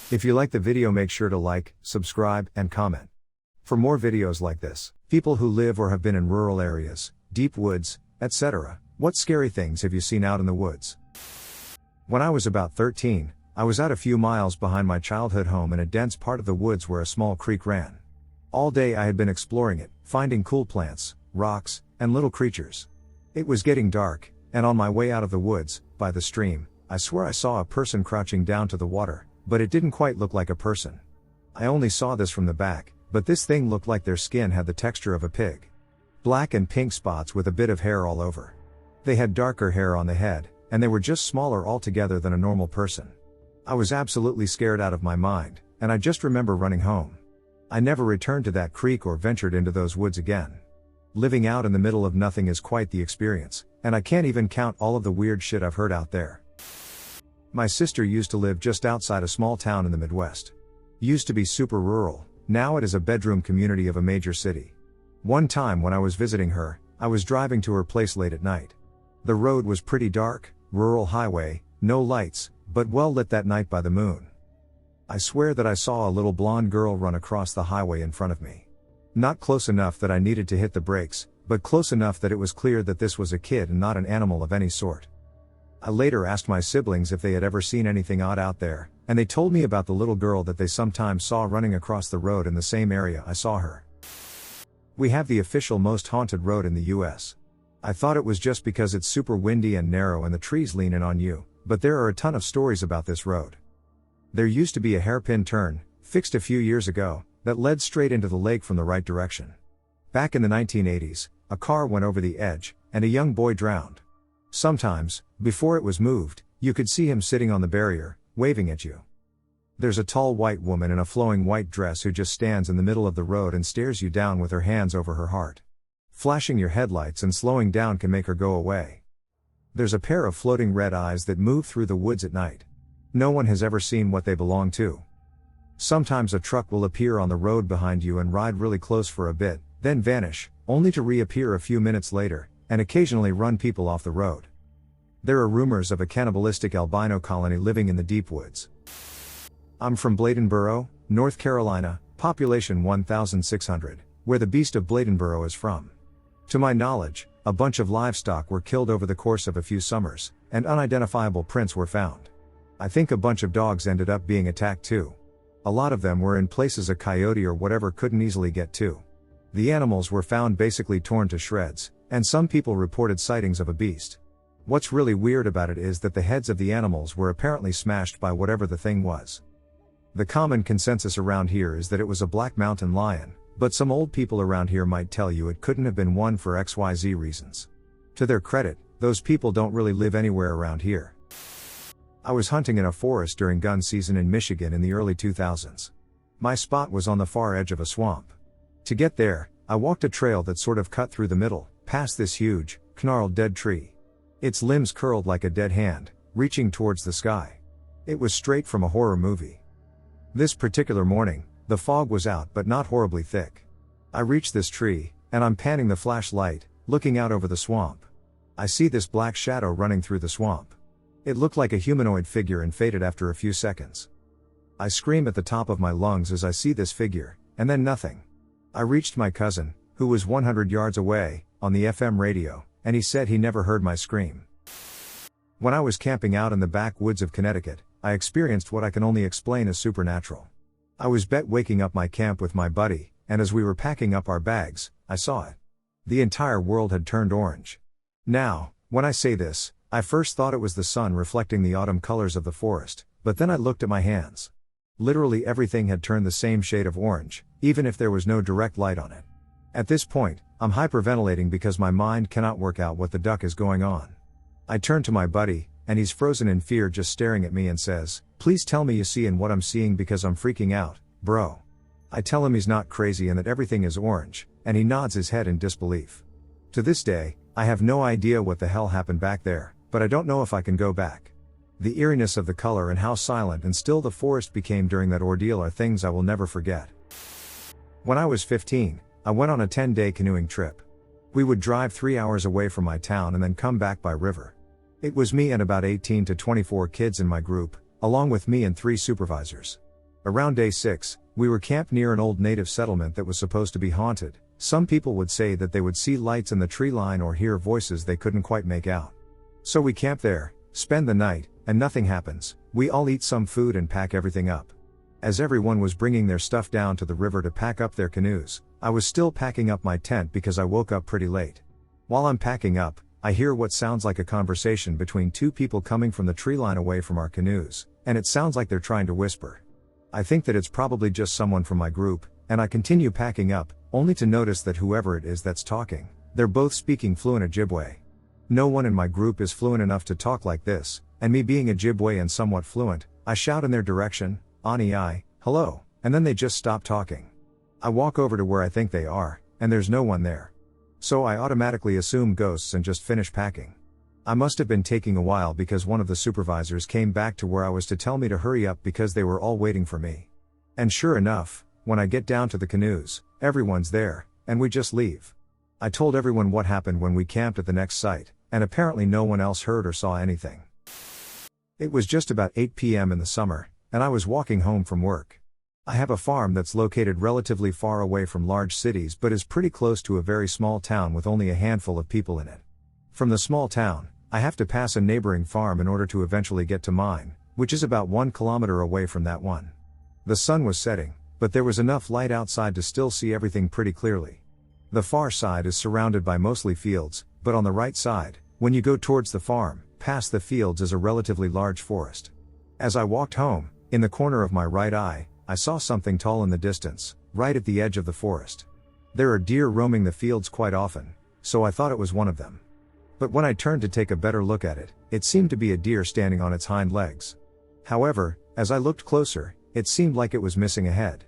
If you like the video, make sure to like, subscribe, and comment. For more videos like this, people who live or have been in rural areas, deep woods, etc., what scary things have you seen out in the woods? When I was about 13, I was out a few miles behind my childhood home in a dense part of the woods where a small creek ran. All day I had been exploring it, finding cool plants, rocks, and little creatures. It was getting dark, and on my way out of the woods, by the stream, I swear I saw a person crouching down to the water, but it didn't quite look like a person. I only saw this from the back, but this thing looked like their skin had the texture of a pig. Black and pink spots with a bit of hair all over. They had darker hair on the head, and they were just smaller altogether than a normal person. I was absolutely scared out of my mind, and I just remember running home. I never returned to that creek or ventured into those woods again. Living out in the middle of nothing is quite the experience, and I can't even count all of the weird shit I've heard out there. My sister used to live just outside a small town in the Midwest. Used to be super rural, now it is a bedroom community of a major city. One time when I was visiting her, I was driving to her place late at night. The road was pretty dark, rural highway, no lights, but well lit that night by the moon. I swear that I saw a little blonde girl run across the highway in front of me. Not close enough that I needed to hit the brakes, but close enough that it was clear that this was a kid and not an animal of any sort. I later asked my siblings if they had ever seen anything odd out there, and they told me about the little girl that they sometimes saw running across the road in the same area I saw her. We have the official most haunted road in the US. I thought it was just because it's super windy and narrow and the trees lean in on you, but there are a ton of stories about this road. There used to be a hairpin turn, fixed a few years ago, that led straight into the lake from the right direction. Back in the 1980s, a car went over the edge, and a young boy drowned. Sometimes, before it was moved, you could see him sitting on the barrier, waving at you. There's a tall white woman in a flowing white dress who just stands in the middle of the road and stares you down with her hands over her heart. Flashing your headlights and slowing down can make her go away. There's a pair of floating red eyes that move through the woods at night. No one has ever seen what they belong to. Sometimes a truck will appear on the road behind you and ride really close for a bit, then vanish, only to reappear a few minutes later, and occasionally run people off the road. There are rumors of a cannibalistic albino colony living in the deep woods. I'm from Bladenboro, North Carolina, population 1,600, where the beast of Bladenboro is from. To my knowledge, a bunch of livestock were killed over the course of a few summers, and unidentifiable prints were found. I think a bunch of dogs ended up being attacked too. A lot of them were in places a coyote or whatever couldn't easily get to. The animals were found basically torn to shreds, and some people reported sightings of a beast. What's really weird about it is that the heads of the animals were apparently smashed by whatever the thing was. The common consensus around here is that it was a black mountain lion, but some old people around here might tell you it couldn't have been one for XYZ reasons. To their credit, those people don't really live anywhere around here. I was hunting in a forest during gun season in Michigan in the early 2000s. My spot was on the far edge of a swamp. To get there, I walked a trail that sort of cut through the middle, past this huge, gnarled dead tree. Its limbs curled like a dead hand, reaching towards the sky. It was straight from a horror movie. This particular morning, the fog was out but not horribly thick. I reached this tree, and I'm panning the flashlight, looking out over the swamp. I see this black shadow running through the swamp. It looked like a humanoid figure and faded after a few seconds. I scream at the top of my lungs as I see this figure, and then nothing. I reached my cousin, who was 100 yards away, on the FM radio, and he said he never heard my scream. When I was camping out in the backwoods of Connecticut, I experienced what I can only explain as supernatural. I was waking up my camp with my buddy, and as we were packing up our bags, I saw it. The entire world had turned orange. Now, when I say this, I first thought it was the sun reflecting the autumn colors of the forest, but then I looked at my hands. Literally everything had turned the same shade of orange, even if there was no direct light on it. At this point, I'm hyperventilating because my mind cannot work out what the duck is going on. I turn to my buddy, and he's frozen in fear just staring at me and says, "Please tell me you see in what I'm seeing because I'm freaking out, bro." I tell him he's not crazy and that everything is orange, and he nods his head in disbelief. To this day, I have no idea what the hell happened back there, but I don't know if I can go back. The eeriness of the color and how silent and still the forest became during that ordeal are things I will never forget. When I was 15, I went on a 10-day canoeing trip. We would drive 3 hours away from my town and then come back by river. It was me and about 18 to 24 kids in my group, along with me and 3 supervisors. Around day 6, we were camped near an old native settlement that was supposed to be haunted. Some people would say that they would see lights in the tree line or hear voices they couldn't quite make out. So we camp there, spend the night, and nothing happens. We all eat some food and pack everything up. As everyone was bringing their stuff down to the river to pack up their canoes, I was still packing up my tent because I woke up pretty late. While I'm packing up, I hear what sounds like a conversation between 2 people coming from the tree line away from our canoes, and it sounds like they're trying to whisper. I think that it's probably just someone from my group, and I continue packing up, only to notice that whoever it is that's talking, they're both speaking fluent Ojibwe. No one in my group is fluent enough to talk like this, and me being Ojibwe and somewhat fluent, I shout in their direction, "Ani I, hello," and then they just stop talking. I walk over to where I think they are, and there's no one there. So I automatically assume ghosts and just finish packing. I must have been taking a while because one of the supervisors came back to where I was to tell me to hurry up because they were all waiting for me. And sure enough, when I get down to the canoes, everyone's there, and we just leave. I told everyone what happened when we camped at the next site, and apparently no one else heard or saw anything. It was just about 8 p.m. in the summer, and I was walking home from work. I have a farm that's located relatively far away from large cities but is pretty close to a very small town with only a handful of people in it. From the small town, I have to pass a neighboring farm in order to eventually get to mine, which is about 1 kilometer away from that one. The sun was setting, but there was enough light outside to still see everything pretty clearly. The far side is surrounded by mostly fields, but on the right side, when you go towards the farm, past the fields is a relatively large forest. As I walked home, in the corner of my right eye, I saw something tall in the distance, right at the edge of the forest. There are deer roaming the fields quite often, so I thought it was one of them. But when I turned to take a better look at it, it seemed to be a deer standing on its hind legs. However, as I looked closer, it seemed like it was missing a head.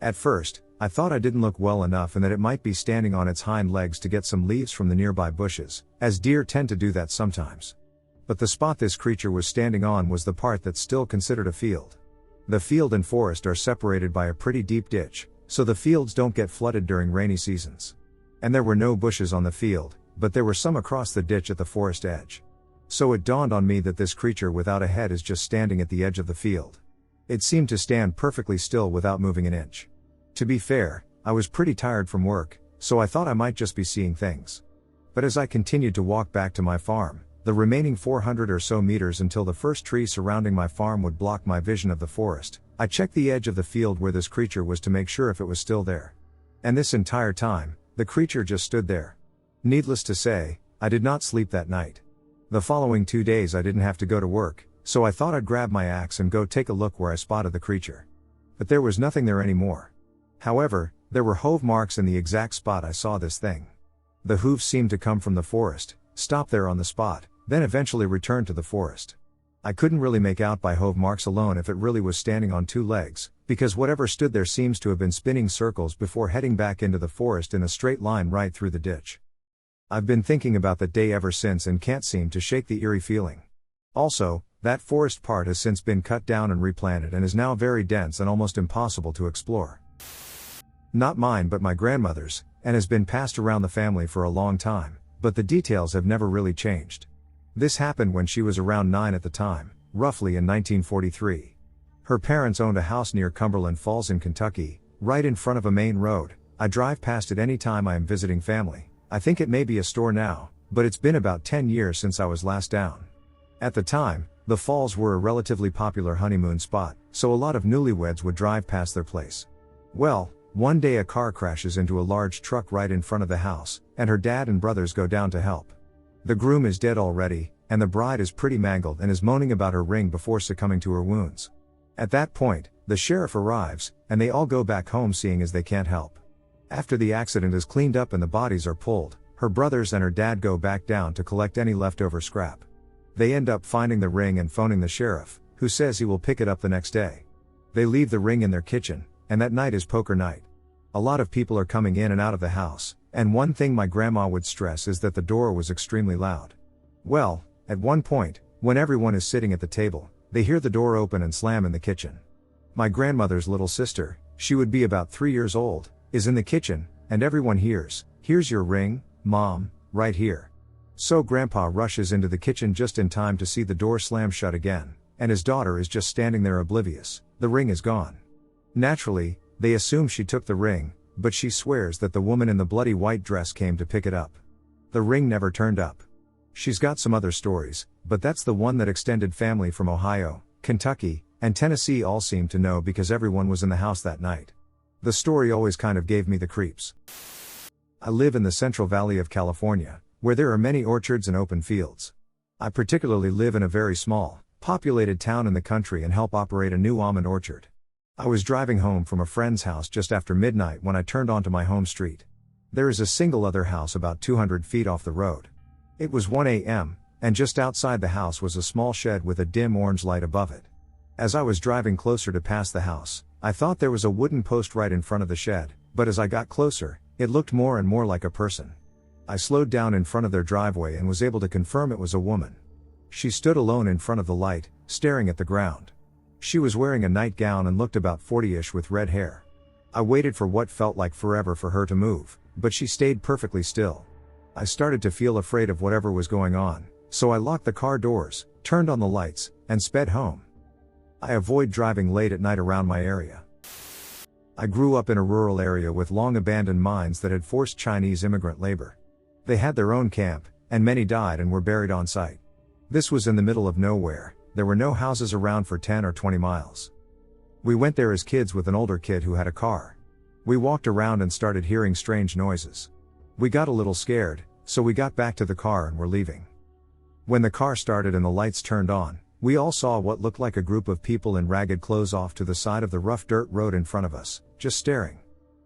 At first, I thought I didn't look well enough and that it might be standing on its hind legs to get some leaves from the nearby bushes, as deer tend to do that sometimes. But the spot this creature was standing on was the part that's still considered a field. The field and forest are separated by a pretty deep ditch, so the fields don't get flooded during rainy seasons. And there were no bushes on the field, but there were some across the ditch at the forest edge. So it dawned on me that this creature without a head is just standing at the edge of the field. It seemed to stand perfectly still without moving an inch. To be fair, I was pretty tired from work, so I thought I might just be seeing things. But as I continued to walk back to my farm, the remaining 400 or so meters until the first tree surrounding my farm would block my vision of the forest, I checked the edge of the field where this creature was to make sure if it was still there. And this entire time, the creature just stood there. Needless to say, I did not sleep that night. The following 2 days I didn't have to go to work, so I thought I'd grab my axe and go take a look where I spotted the creature. But there was nothing there anymore. However, there were hoof marks in the exact spot I saw this thing. The hooves seemed to come from the forest, stop there on the spot, then eventually return to the forest. I couldn't really make out by hoof marks alone if it really was standing on 2 legs, because whatever stood there seems to have been spinning circles before heading back into the forest in a straight line right through the ditch. I've been thinking about that day ever since and can't seem to shake the eerie feeling. Also, that forest part has since been cut down and replanted and is now very dense and almost impossible to explore. Not mine but my grandmother's, and has been passed around the family for a long time, but the details have never really changed. This happened when she was around 9 at the time, roughly in 1943. Her parents owned a house near Cumberland Falls in Kentucky, right in front of a main road. I drive past it any time I am visiting family. I think it may be a store now, but it's been about 10 years since I was last down. At the time, the falls were a relatively popular honeymoon spot, so a lot of newlyweds would drive past their place. Well, one day a car crashes into a large truck right in front of the house, and her dad and brothers go down to help. The groom is dead already, and the bride is pretty mangled and is moaning about her ring before succumbing to her wounds. At that point, the sheriff arrives, and they all go back home seeing as they can't help. After the accident is cleaned up and the bodies are pulled, her brothers and her dad go back down to collect any leftover scrap. They end up finding the ring and phoning the sheriff, who says he will pick it up the next day. They leave the ring in their kitchen, and that night is poker night. A lot of people are coming in and out of the house, and one thing my grandma would stress is that the door was extremely loud. Well, at one point, when everyone is sitting at the table, they hear the door open and slam in the kitchen. My grandmother's little sister, she would be about 3 years old, is in the kitchen, and everyone hears, "Here's your ring, Mom, right here." So Grandpa rushes into the kitchen just in time to see the door slam shut again, and his daughter is just standing there oblivious. The ring is gone. Naturally, they assume she took the ring, but she swears that the woman in the bloody white dress came to pick it up. The ring never turned up. She's got some other stories, but that's the one that extended family from Ohio, Kentucky, and Tennessee all seemed to know because everyone was in the house that night. The story always kind of gave me the creeps. I live in the Central Valley of California, where there are many orchards and open fields. I particularly live in a very small, populated town in the country and help operate a new almond orchard. I was driving home from a friend's house just after midnight when I turned onto my home street. There is a single other house about 200 feet off the road. It was 1 a.m., and just outside the house was a small shed with a dim orange light above it. As I was driving closer to pass the house, I thought there was a wooden post right in front of the shed, but as I got closer, it looked more and more like a person. I slowed down in front of their driveway and was able to confirm it was a woman. She stood alone in front of the light, staring at the ground. She was wearing a nightgown and looked about 40-ish with red hair. I waited for what felt like forever for her to move, but she stayed perfectly still. I started to feel afraid of whatever was going on, so I locked the car doors, turned on the lights, and sped home. I avoid driving late at night around my area. I grew up in a rural area with long abandoned mines that had forced Chinese immigrant labor. They had their own camp, and many died and were buried on site. This was in the middle of nowhere. There were no houses around for 10 or 20 miles. We went there as kids with an older kid who had a car. We walked around and started hearing strange noises. We got a little scared, so we got back to the car and were leaving. When the car started and the lights turned on, we all saw what looked like a group of people in ragged clothes off to the side of the rough dirt road in front of us, just staring.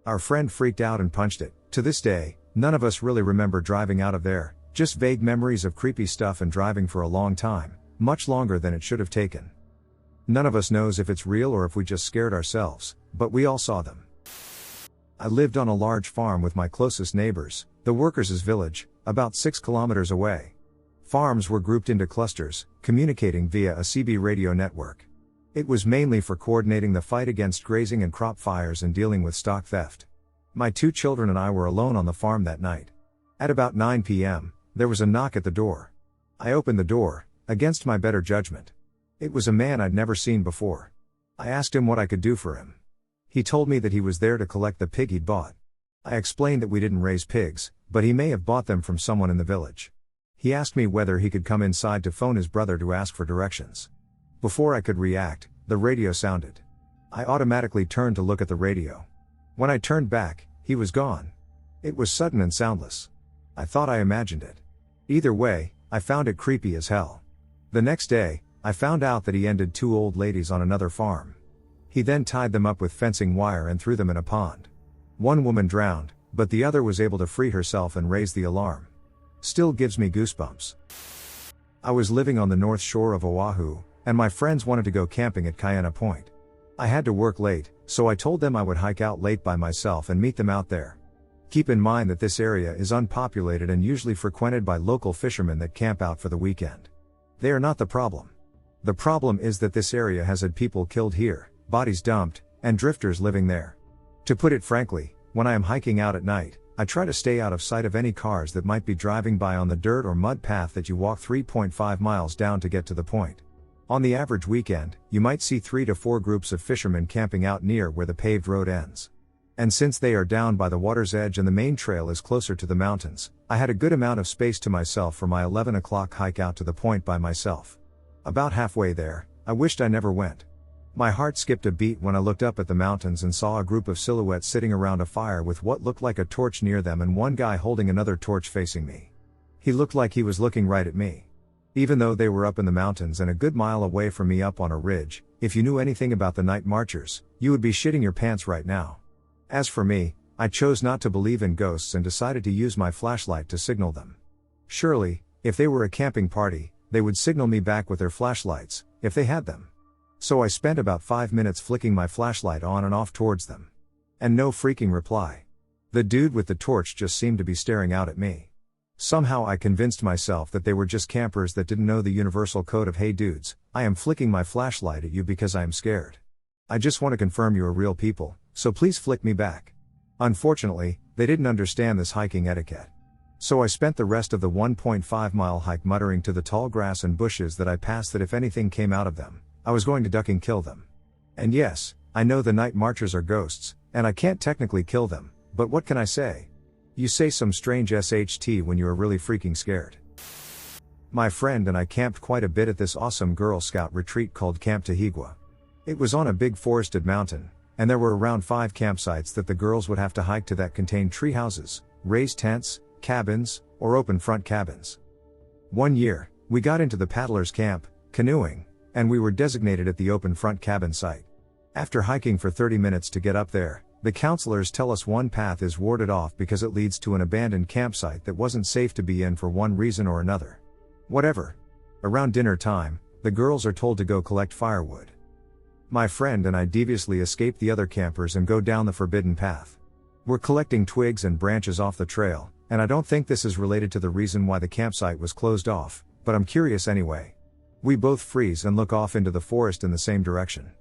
Our friend freaked out and punched it. To this day, none of us really remember driving out of there, just vague memories of creepy stuff and driving for a long time, much longer than it should have taken. None of us knows if it's real or if we just scared ourselves, but we all saw them. I lived on a large farm with my closest neighbors, the workers' village, about 6 kilometers away. Farms were grouped into clusters, communicating via a CB radio network. It was mainly for coordinating the fight against grazing and crop fires and dealing with stock theft. My 2 children and I were alone on the farm that night. At about 9 p.m., there was a knock at the door. I opened the door, against my better judgment. It was a man I'd never seen before. I asked him what I could do for him. He told me that he was there to collect the pig he'd bought. I explained that we didn't raise pigs, but he may have bought them from someone in the village. He asked me whether he could come inside to phone his brother to ask for directions. Before I could react, the radio sounded. I automatically turned to look at the radio. When I turned back, he was gone. It was sudden and soundless. I thought I imagined it. Either way, I found it creepy as hell. The next day, I found out that he ended 2 old ladies on another farm. He then tied them up with fencing wire and threw them in a pond. One woman drowned, but the other was able to free herself and raise the alarm. Still gives me goosebumps. I was living on the north shore of Oahu, and my friends wanted to go camping at Cayena Point. I had to work late, so I told them I would hike out late by myself and meet them out there. Keep in mind that this area is unpopulated and usually frequented by local fishermen that camp out for the weekend. They are not the problem. The problem is that this area has had people killed here, bodies dumped, and drifters living there. To put it frankly, when I am hiking out at night, I try to stay out of sight of any cars that might be driving by on the dirt or mud path that you walk 3.5 miles down to get to the point. On the average weekend, you might see 3 to 4 groups of fishermen camping out near where the paved road ends. And since they are down by the water's edge and the main trail is closer to the mountains, I had a good amount of space to myself for my 11 o'clock hike out to the point by myself. About halfway there, I wished I never went. My heart skipped a beat when I looked up at the mountains and saw a group of silhouettes sitting around a fire with what looked like a torch near them and one guy holding another torch facing me. He looked like he was looking right at me. Even though they were up in the mountains and a good mile away from me up on a ridge, if you knew anything about the night marchers, you would be shitting your pants right now. As for me, I chose not to believe in ghosts and decided to use my flashlight to signal them. Surely, if they were a camping party, they would signal me back with their flashlights, if they had them. So I spent about 5 minutes flicking my flashlight on and off towards them. And no freaking reply. The dude with the torch just seemed to be staring out at me. Somehow I convinced myself that they were just campers that didn't know the universal code of "Hey dudes, I am flicking my flashlight at you because I am scared. I just want to confirm you are real people, so please flick me back." Unfortunately, they didn't understand this hiking etiquette. So I spent the rest of the 1.5-mile hike muttering to the tall grass and bushes that I passed that if anything came out of them, I was going to duck and kill them. And yes, I know the night marchers are ghosts, and I can't technically kill them, but what can I say? You say some strange SHT when you are really freaking scared. My friend and I camped quite a bit at this awesome Girl Scout retreat called Camp Tahigua. It was on a big forested mountain, and there were around 5 campsites that the girls would have to hike to that contained tree houses, raised tents, cabins, or open front cabins. One year, we got into the paddlers' camp, canoeing, and we were designated at the open front cabin site. After hiking for 30 minutes to get up there, the counselors tell us one path is warded off because it leads to an abandoned campsite that wasn't safe to be in for one reason or another. Whatever. Around dinner time, the girls are told to go collect firewood. My friend and I deviously escape the other campers and go down the forbidden path. We're collecting twigs and branches off the trail, and I don't think this is related to the reason why the campsite was closed off, but I'm curious anyway. We both freeze and look off into the forest in the same direction.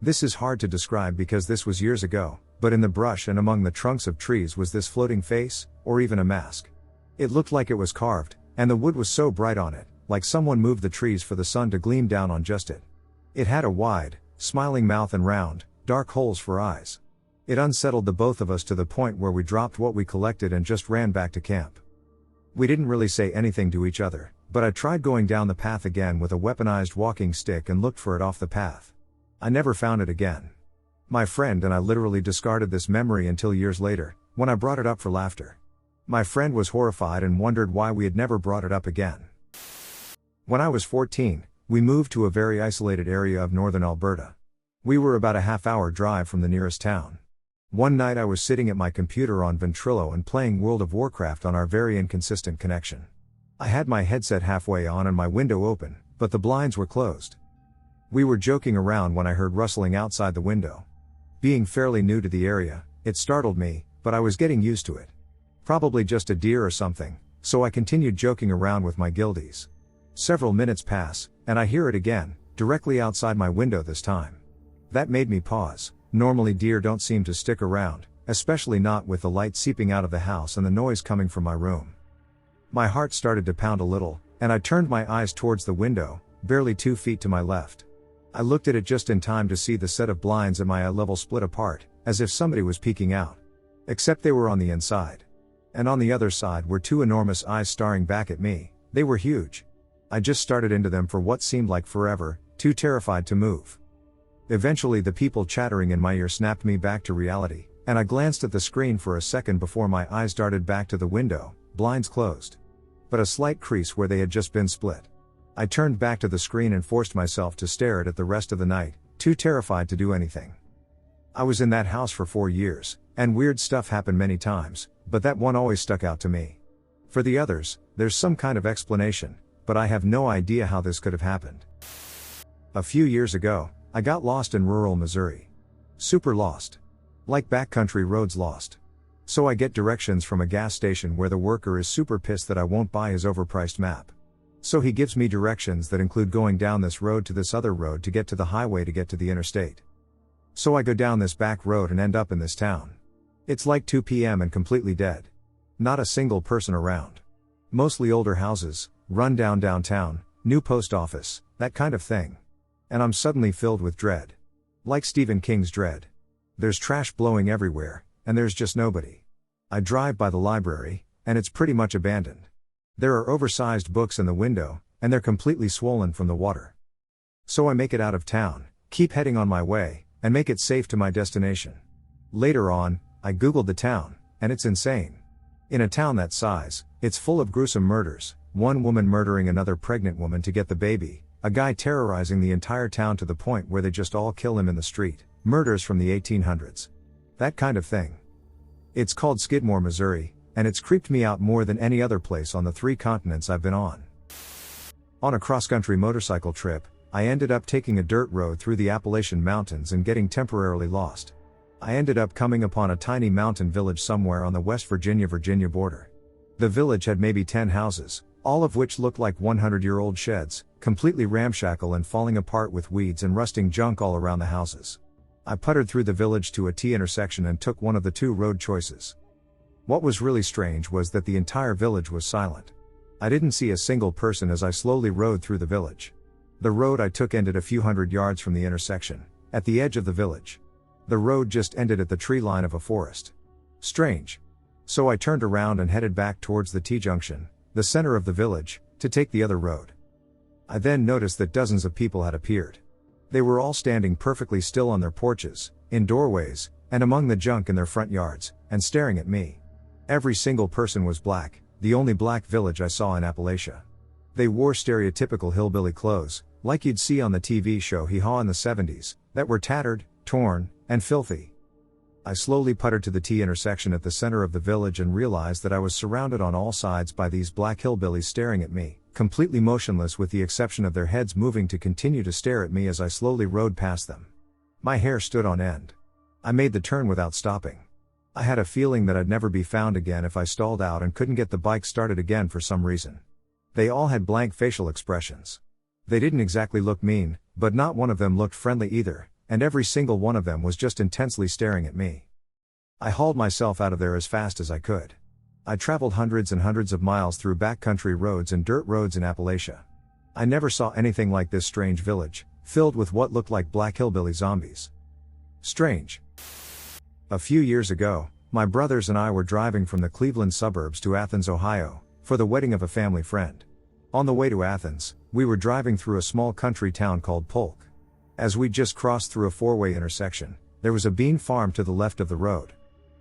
This is hard to describe because this was years ago, but in the brush and among the trunks of trees was this floating face, or even a mask. It looked like it was carved, and the wood was so bright on it, like someone moved the trees for the sun to gleam down on just it. It had a wide, smiling mouth and round, dark holes for eyes. It unsettled the both of us to the point where we dropped what we collected and just ran back to camp. We didn't really say anything to each other, but I tried going down the path again with a weaponized walking stick and looked for it off the path. I never found it again. My friend and I literally discarded this memory until years later, when I brought it up for laughter. My friend was horrified and wondered why we had never brought it up again. When I was 14, we moved to a very isolated area of northern Alberta. We were about a half-hour drive from the nearest town. One night I was sitting at my computer on Ventrilo and playing World of Warcraft on our very inconsistent connection. I had my headset halfway on and my window open, but the blinds were closed. We were joking around when I heard rustling outside the window. Being fairly new to the area, it startled me, but I was getting used to it. Probably just a deer or something, so I continued joking around with my guildies. Several minutes pass, and I hear it again, directly outside my window this time. That made me pause. Normally deer don't seem to stick around, especially not with the light seeping out of the house and the noise coming from my room. My heart started to pound a little, and I turned my eyes towards the window, barely 2 feet to my left. I looked at it just in time to see the set of blinds at my eye level split apart, as if somebody was peeking out. Except they were on the inside. And on the other side were 2 enormous eyes staring back at me. They were huge. I just started into them for what seemed like forever, too terrified to move. Eventually the people chattering in my ear snapped me back to reality, and I glanced at the screen for a second before my eyes darted back to the window, blinds closed. But a slight crease where they had just been split. I turned back to the screen and forced myself to stare at it the rest of the night, too terrified to do anything. I was in that house for 4 years, and weird stuff happened many times, but that one always stuck out to me. For the others, there's some kind of explanation, but I have no idea how this could have happened. A few years ago, I got lost in rural Missouri. Super lost. Like backcountry roads lost. So I get directions from a gas station where the worker is super pissed that I won't buy his overpriced map. So he gives me directions that include going down this road to this other road to get to the highway to get to the interstate. So I go down this back road and end up in this town. It's like 2 p.m. and completely dead. Not a single person around. Mostly older houses, run down downtown, new post office, that kind of thing. And I'm suddenly filled with dread. Like Stephen King's Dread. There's trash blowing everywhere, and there's just nobody. I drive by the library, and it's pretty much abandoned. There are oversized books in the window, and they're completely swollen from the water. So I make it out of town, keep heading on my way, and make it safe to my destination. Later on, I googled the town, and it's insane. In a town that size, it's full of gruesome murders, one woman murdering another pregnant woman to get the baby, a guy terrorizing the entire town to the point where they just all kill him in the street, murders from the 1800s. That kind of thing. It's called Skidmore, Missouri, and it's creeped me out more than any other place on the 3 continents I've been on. On a cross-country motorcycle trip, I ended up taking a dirt road through the Appalachian Mountains and getting temporarily lost. I ended up coming upon a tiny mountain village somewhere on the West Virginia border. The village had maybe 10 houses, all of which looked like 100-year-old sheds, completely ramshackle and falling apart with weeds and rusting junk all around the houses. I puttered through the village to a T intersection and took one of the 2 road choices. What was really strange was that the entire village was silent. I didn't see a single person as I slowly rode through the village. The road I took ended a few hundred yards from the intersection, at the edge of the village. The road just ended at the tree line of a forest. Strange. So I turned around and headed back towards the T-junction, the center of the village, to take the other road. I then noticed that dozens of people had appeared. They were all standing perfectly still on their porches, in doorways, and among the junk in their front yards, and staring at me. Every single person was black, the only black village I saw in Appalachia. They wore stereotypical hillbilly clothes, like you'd see on the TV show Hee Haw in the 70s, that were tattered, torn, and filthy. I slowly puttered to the T-intersection at the center of the village and realized that I was surrounded on all sides by these black hillbillies staring at me, completely motionless with the exception of their heads moving to continue to stare at me as I slowly rode past them. My hair stood on end. I made the turn without stopping. I had a feeling that I'd never be found again if I stalled out and couldn't get the bike started again for some reason. They all had blank facial expressions. They didn't exactly look mean, but not one of them looked friendly either, and every single one of them was just intensely staring at me. I hauled myself out of there as fast as I could. I traveled hundreds and hundreds of miles through backcountry roads and dirt roads in Appalachia. I never saw anything like this strange village, filled with what looked like black hillbilly zombies. Strange. A few years ago, my brothers and I were driving from the Cleveland suburbs to Athens, Ohio, for the wedding of a family friend. On the way to Athens, we were driving through a small country town called Polk. As we just crossed through a four-way intersection, there was a bean farm to the left of the road.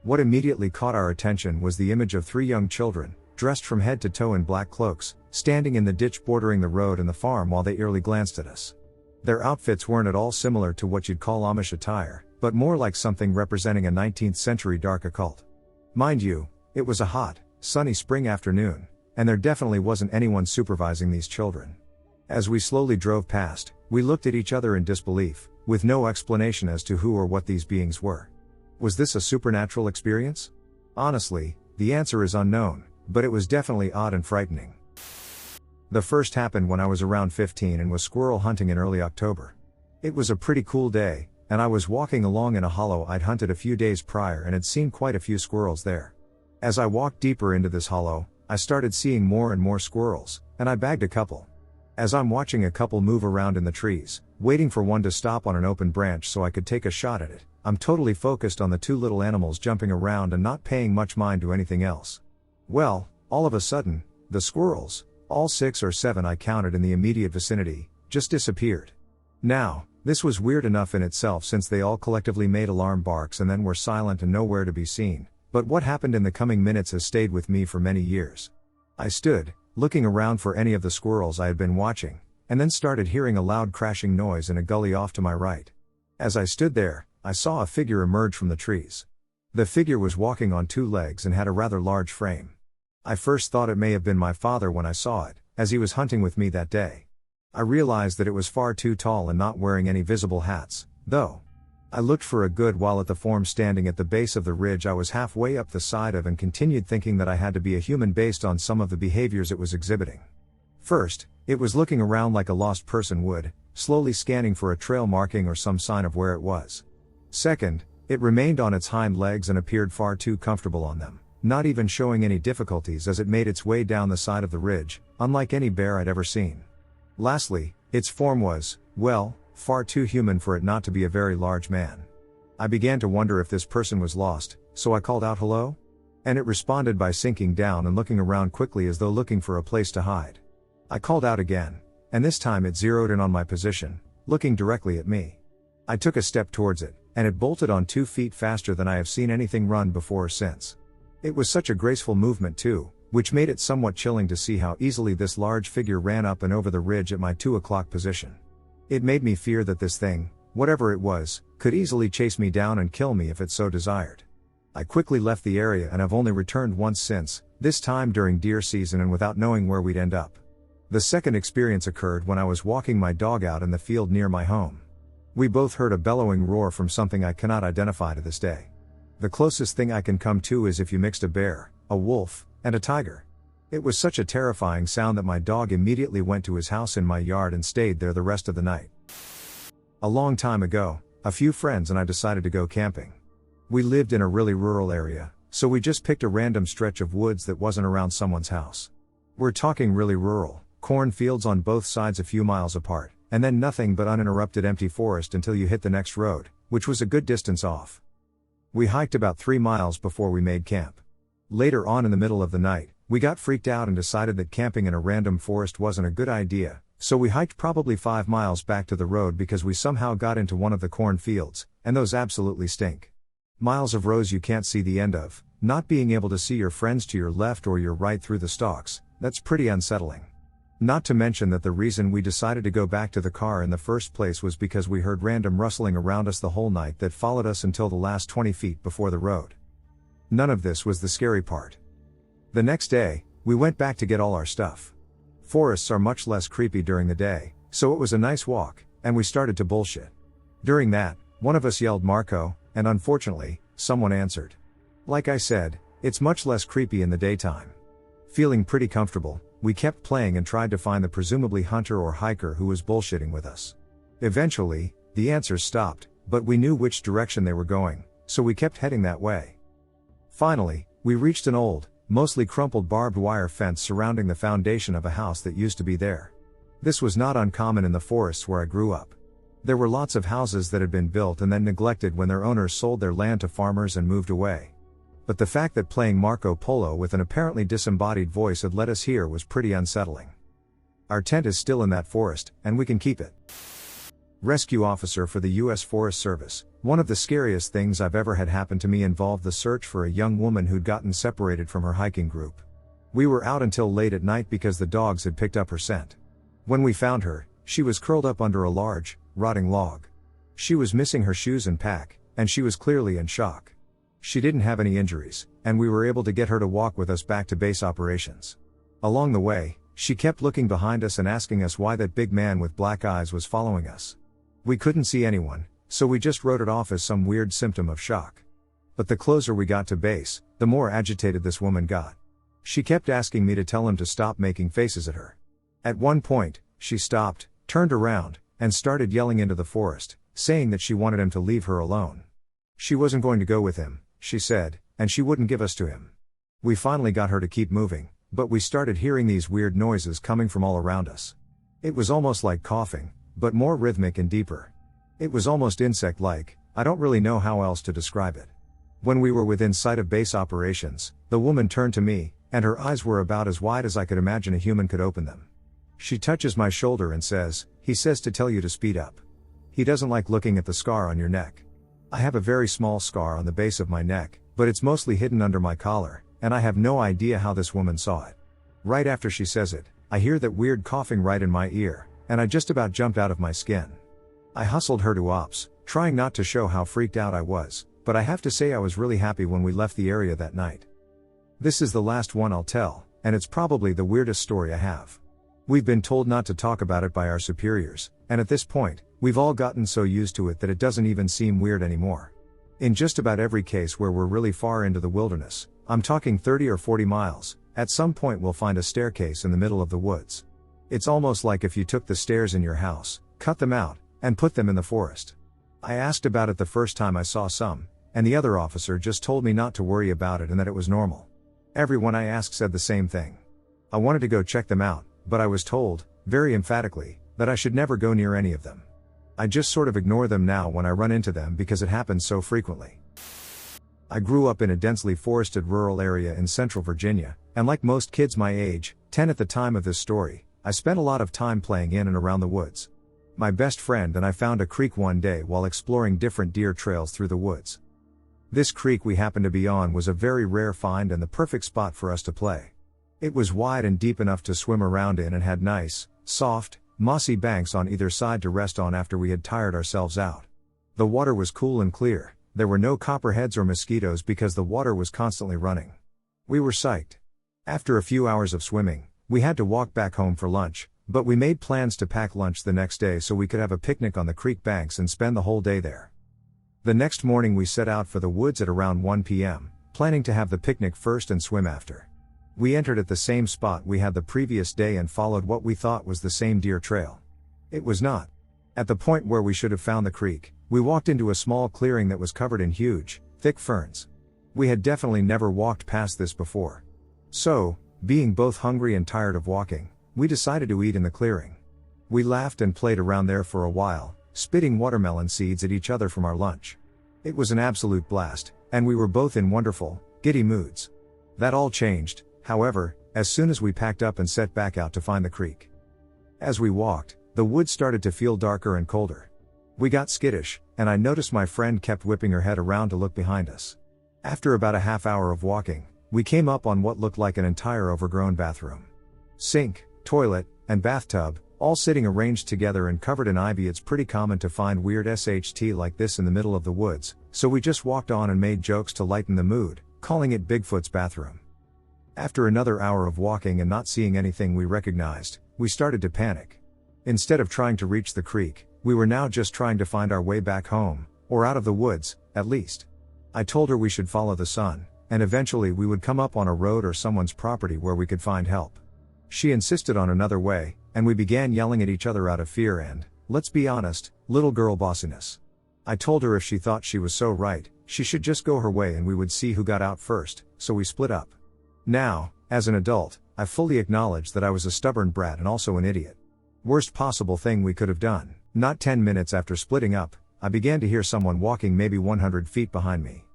What immediately caught our attention was the image of three young children, dressed from head to toe in black cloaks, standing in the ditch bordering the road and the farm while they eerily glanced at us. Their outfits weren't at all similar to what you'd call Amish attire, but more like something representing a 19th century dark occult. Mind you, it was a hot, sunny spring afternoon, and there definitely wasn't anyone supervising these children. As we slowly drove past, we looked at each other in disbelief, with no explanation as to who or what these beings were. Was this a supernatural experience? Honestly, the answer is unknown, but it was definitely odd and frightening. The first happened when I was around 15 and was squirrel hunting in early October. It was a pretty cool day, and I was walking along in a hollow I'd hunted a few days prior and had seen quite a few squirrels there. As I walked deeper into this hollow, I started seeing more and more squirrels, and I bagged a couple. As I'm watching a couple move around in the trees, waiting for one to stop on an open branch so I could take a shot at it, I'm totally focused on the two little animals jumping around and not paying much mind to anything else. Well, all of a sudden, the squirrels, all 6 or 7 I counted in the immediate vicinity, just disappeared. Now, this was weird enough in itself since they all collectively made alarm barks and then were silent and nowhere to be seen, but what happened in the coming minutes has stayed with me for many years. I stood, looking around for any of the squirrels I had been watching, and then started hearing a loud crashing noise in a gully off to my right. As I stood there, I saw a figure emerge from the trees. The figure was walking on 2 legs and had a rather large frame. I first thought it may have been my father when I saw it, as he was hunting with me that day. I realized that it was far too tall and not wearing any visible hats, though. I looked for a good while at the form standing at the base of the ridge I was halfway up the side of and continued thinking that I had to be a human based on some of the behaviors it was exhibiting. First, it was looking around like a lost person would, slowly scanning for a trail marking or some sign of where it was. Second, it remained on its hind legs and appeared far too comfortable on them, not even showing any difficulties as it made its way down the side of the ridge, unlike any bear I'd ever seen. Lastly, its form was, well, far too human for it not to be a very large man. I began to wonder if this person was lost, so I called out hello? And it responded by sinking down and looking around quickly as though looking for a place to hide. I called out again, and this time it zeroed in on my position, looking directly at me. I took a step towards it, and it bolted on 2 feet faster than I have seen anything run before or since. It was such a graceful movement too, which made it somewhat chilling to see how easily this large figure ran up and over the ridge at my 2 o'clock position. It made me fear that this thing, whatever it was, could easily chase me down and kill me if it so desired. I quickly left the area and have only returned once since, this time during deer season and without knowing where we'd end up. The second experience occurred when I was walking my dog out in the field near my home. We both heard a bellowing roar from something I cannot identify to this day. The closest thing I can come to is if you mixed a bear, a wolf, and a tiger. It was such a terrifying sound that my dog immediately went to his house in my yard and stayed there the rest of the night. A long time ago, a few friends and I decided to go camping. We lived in a really rural area, so we just picked a random stretch of woods that wasn't around someone's house. We're talking really rural, cornfields on both sides a few miles apart, and then nothing but uninterrupted empty forest until you hit the next road, which was a good distance off. We hiked about 3 miles before we made camp. Later on in the middle of the night, we got freaked out and decided that camping in a random forest wasn't a good idea, so we hiked probably 5 miles back to the road because we somehow got into one of the cornfields, and those absolutely stink. Miles of rows you can't see the end of, not being able to see your friends to your left or your right through the stalks, that's pretty unsettling. Not to mention that the reason we decided to go back to the car in the first place was because we heard random rustling around us the whole night that followed us until the last 20 feet before the road. None of this was the scary part. The next day, we went back to get all our stuff. Forests are much less creepy during the day, so it was a nice walk, and we started to bullshit. During that, one of us yelled Marco, and unfortunately, someone answered. Like I said, it's much less creepy in the daytime. Feeling pretty comfortable, we kept playing and tried to find the presumably hunter or hiker who was bullshitting with us. Eventually, the answers stopped, but we knew which direction they were going, so we kept heading that way. Finally, we reached an old, mostly crumpled barbed wire fence surrounding the foundation of a house that used to be there. This was not uncommon in the forests where I grew up. There were lots of houses that had been built and then neglected when their owners sold their land to farmers and moved away. But the fact that playing Marco Polo with an apparently disembodied voice had led us here was pretty unsettling. Our tent is still in that forest, and we can keep it. Rescue officer for the U.S. Forest Service. One of the scariest things I've ever had happen to me involved the search for a young woman who'd gotten separated from her hiking group. We were out until late at night because the dogs had picked up her scent. When we found her, she was curled up under a large, rotting log. She was missing her shoes and pack, and she was clearly in shock. She didn't have any injuries, and we were able to get her to walk with us back to base operations. Along the way, she kept looking behind us and asking us why that big man with black eyes was following us. We couldn't see anyone, so we just wrote it off as some weird symptom of shock. But the closer we got to base, the more agitated this woman got. She kept asking me to tell him to stop making faces at her. At one point, she stopped, turned around, and started yelling into the forest, saying that she wanted him to leave her alone. She wasn't going to go with him, she said, and she wouldn't give us to him. We finally got her to keep moving, but we started hearing these weird noises coming from all around us. It was almost like coughing, but more rhythmic and deeper. It was almost insect-like, I don't really know how else to describe it. When we were within sight of base operations, the woman turned to me, and her eyes were about as wide as I could imagine a human could open them. She touches my shoulder and says, "He says to tell you to speed up. He doesn't like looking at the scar on your neck." I have a very small scar on the base of my neck, but it's mostly hidden under my collar, and I have no idea how this woman saw it. Right after she says it, I hear that weird coughing right in my ear, and I just about jumped out of my skin. I hustled her to ops, trying not to show how freaked out I was, but I have to say I was really happy when we left the area that night. This is the last one I'll tell, and it's probably the weirdest story I have. We've been told not to talk about it by our superiors, and at this point, we've all gotten so used to it that it doesn't even seem weird anymore. In just about every case where we're really far into the wilderness, I'm talking 30 or 40 miles, at some point we'll find a staircase in the middle of the woods. It's almost like if you took the stairs in your house, cut them out, and put them in the forest. I asked about it the first time I saw some, and the other officer just told me not to worry about it and that it was normal. Everyone I asked said the same thing. I wanted to go check them out, but I was told, very emphatically, that I should never go near any of them. I just sort of ignore them now when I run into them because it happens so frequently. I grew up in a densely forested rural area in central Virginia, and like most kids my age, 10 at the time of this story, I spent a lot of time playing in and around the woods. My best friend and I found a creek one day while exploring different deer trails through the woods. This creek we happened to be on was a very rare find and the perfect spot for us to play. It was wide and deep enough to swim around in and had nice, soft, mossy banks on either side to rest on after we had tired ourselves out. The water was cool and clear, there were no copperheads or mosquitoes because the water was constantly running. We were psyched. After a few hours of swimming, we had to walk back home for lunch, but we made plans to pack lunch the next day so we could have a picnic on the creek banks and spend the whole day there. The next morning we set out for the woods at around 1 p.m., planning to have the picnic first and swim after. We entered at the same spot we had the previous day and followed what we thought was the same deer trail. It was not. At the point where we should have found the creek, we walked into a small clearing that was covered in huge, thick ferns. We had definitely never walked past this before. So, being both hungry and tired of walking, we decided to eat in the clearing. We laughed and played around there for a while, spitting watermelon seeds at each other from our lunch. It was an absolute blast, and we were both in wonderful, giddy moods. That all changed, however, as soon as we packed up and set back out to find the creek. As we walked, the woods started to feel darker and colder. We got skittish, and I noticed my friend kept whipping her head around to look behind us. After about a half hour of walking, we came up on what looked like an entire overgrown bathroom. Sink, toilet, and bathtub, all sitting arranged together and covered in ivy. It's pretty common to find weird SHT like this in the middle of the woods, so we just walked on and made jokes to lighten the mood, calling it Bigfoot's bathroom. After another hour of walking and not seeing anything we recognized, we started to panic. Instead of trying to reach the creek, we were now just trying to find our way back home, or out of the woods, at least. I told her we should follow the sun, and eventually we would come up on a road or someone's property where we could find help. She insisted on another way, and we began yelling at each other out of fear and, let's be honest, little girl bossiness. I told her if she thought she was so right, she should just go her way and we would see who got out first, so we split up. Now, as an adult, I fully acknowledge that I was a stubborn brat and also an idiot. Worst possible thing we could have done. Not 10 minutes after splitting up, I began to hear someone walking maybe 100 feet behind me.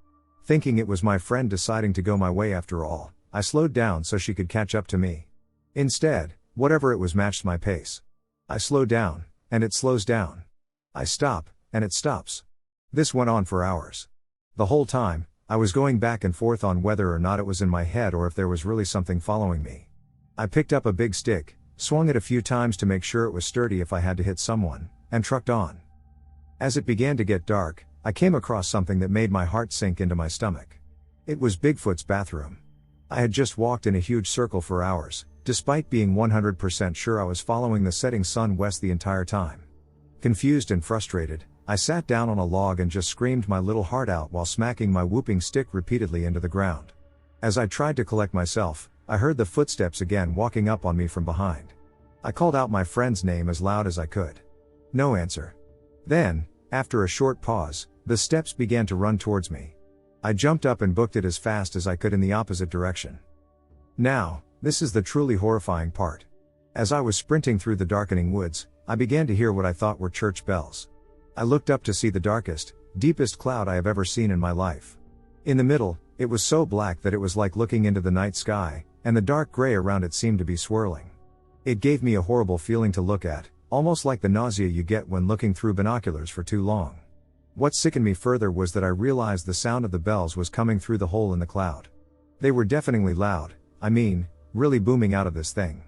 Thinking it was my friend deciding to go my way after all, I slowed down so she could catch up to me. Instead, whatever it was matched my pace. I slow down, and it slows down. I stop, and it stops. This went on for hours. The whole time, I was going back and forth on whether or not it was in my head or if there was really something following me. I picked up a big stick, swung it a few times to make sure it was sturdy if I had to hit someone, and trucked on. As it began to get dark, I came across something that made my heart sink into my stomach. It was Bigfoot's bathroom. I had just walked in a huge circle for hours, despite being 100% sure I was following the setting sun west the entire time. Confused and frustrated, I sat down on a log and just screamed my little heart out while smacking my whooping stick repeatedly into the ground. As I tried to collect myself, I heard the footsteps again walking up on me from behind. I called out my friend's name as loud as I could. No answer. Then, after a short pause, the steps began to run towards me. I jumped up and booked it as fast as I could in the opposite direction. Now, this is the truly horrifying part. As I was sprinting through the darkening woods, I began to hear what I thought were church bells. I looked up to see the darkest, deepest cloud I have ever seen in my life. In the middle, it was so black that it was like looking into the night sky, and the dark gray around it seemed to be swirling. It gave me a horrible feeling to look at, almost like the nausea you get when looking through binoculars for too long. What sickened me further was that I realized the sound of the bells was coming through the hole in the cloud. They were deafeningly loud, really booming out of this thing.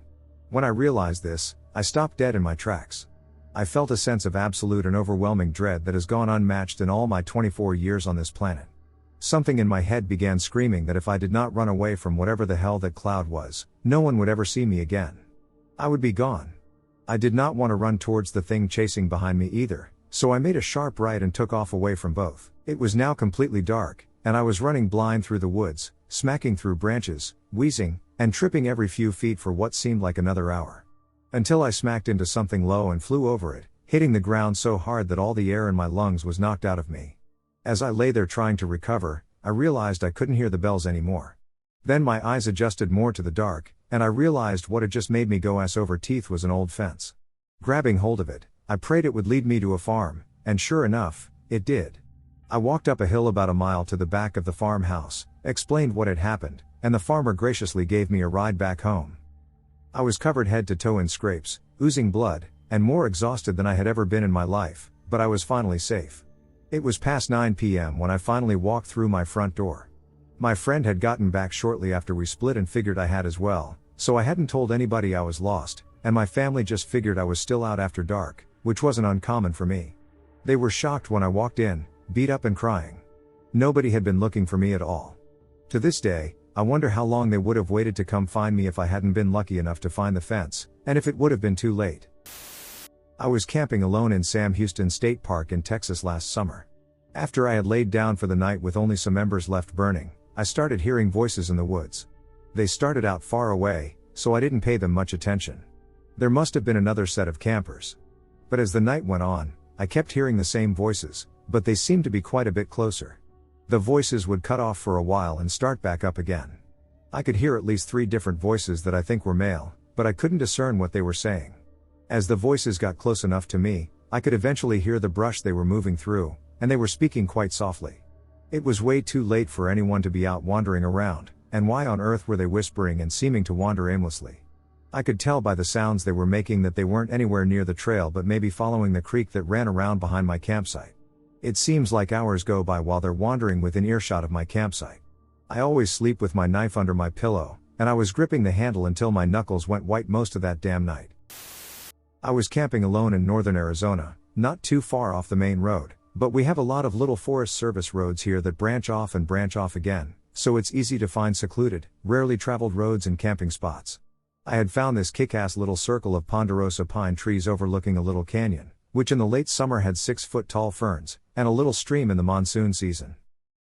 When I realized this, I stopped dead in my tracks. I felt a sense of absolute and overwhelming dread that has gone unmatched in all my 24 years on this planet. Something in my head began screaming that if I did not run away from whatever the hell that cloud was, no one would ever see me again. I would be gone. I did not want to run towards the thing chasing behind me either, so I made a sharp right and took off away from both. It was now completely dark, and I was running blind through the woods, smacking through branches, wheezing, and tripping every few feet for what seemed like another hour. Until I smacked into something low and flew over it, hitting the ground so hard that all the air in my lungs was knocked out of me. As I lay there trying to recover, I realized I couldn't hear the bells anymore. Then my eyes adjusted more to the dark, and I realized what had just made me go ass over teeth was an old fence. Grabbing hold of it, I prayed it would lead me to a farm, and sure enough, it did. I walked up a hill about a mile to the back of the farmhouse, explained what had happened, and the farmer graciously gave me a ride back home. I was covered head to toe in scrapes, oozing blood, and more exhausted than I had ever been in my life, but I was finally safe. It was past 9 p.m. when I finally walked through my front door. My friend had gotten back shortly after we split and figured I had as well, so I hadn't told anybody I was lost, and my family just figured I was still out after dark, which wasn't uncommon for me. They were shocked when I walked in, beat up and crying. Nobody had been looking for me at all. To this day, I wonder how long they would have waited to come find me if I hadn't been lucky enough to find the fence, and if it would have been too late. I was camping alone in Sam Houston State Park in Texas last summer. After I had laid down for the night with only some embers left burning, I started hearing voices in the woods. They started out far away, so I didn't pay them much attention. There must have been another set of campers. But as the night went on, I kept hearing the same voices, but they seemed to be quite a bit closer. The voices would cut off for a while and start back up again. I could hear at least 3 different voices that I think were male, but I couldn't discern what they were saying. As the voices got close enough to me, I could eventually hear the brush they were moving through, and they were speaking quite softly. It was way too late for anyone to be out wandering around, and why on earth were they whispering and seeming to wander aimlessly? I could tell by the sounds they were making that they weren't anywhere near the trail but maybe following the creek that ran around behind my campsite. It seems like hours go by while they're wandering within earshot of my campsite. I always sleep with my knife under my pillow, and I was gripping the handle until my knuckles went white most of that damn night. I was camping alone in northern Arizona, not too far off the main road, but we have a lot of little Forest Service roads here that branch off and branch off again, so it's easy to find secluded, rarely traveled roads and camping spots. I had found this kick-ass little circle of ponderosa pine trees overlooking a little canyon, which in the late summer had 6-foot-tall ferns, and a little stream in the monsoon season.